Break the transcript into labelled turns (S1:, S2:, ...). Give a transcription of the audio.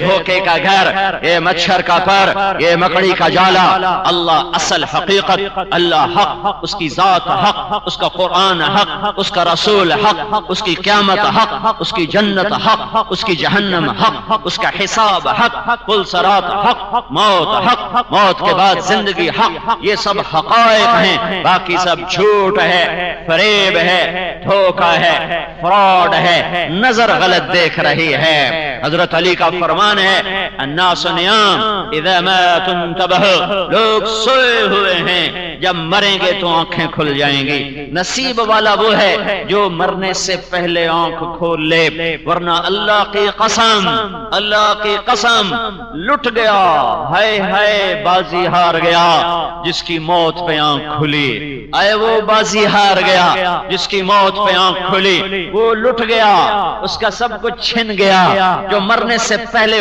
S1: دھوکے کا گھر، یہ مچھر کا پر، یہ مکڑی کا جالا۔ اللہ اصل حقیقت، اللہ حق، اس کی ذات حق، اس کا قرآن حق، اس کا رسول حق، اس کی قیامت حق، اس کی جنت حق، اس کی جہنم حق، اس کا حساب حق، پل صراط حق، موت حق، موت کے بعد زندگی حق۔ یہ سب حقائق ہیں، باقی سب جھوٹ ہے، فریب ہے، دھوکہ ہے، فراڈ ہے، نظر غلط دیکھ رہی ہے۔ حضرت علی کا فرمان ہے الناس نیام اذا ماتوا انتبہوا، لوگ سوئے ہوئے ہیں، جب مریں گے تو آنکھیں کھل جائیں گی۔ نصیب والا وہ ہے جو مرنے سے پہلے آنکھ کھول لے، ورنہ اللہ کی قسم، اللہ کی قسم، لٹ گیا، ہائے ہائے بازی ہار گیا جس کی موت پہ آنکھ کھلی۔ اے وہ بازی ہار گیا جس کی موت پہ آنکھ کھلی، وہ لٹ گیا، اس کا سب کچھ چھن گیا جو مرنے سے پہلے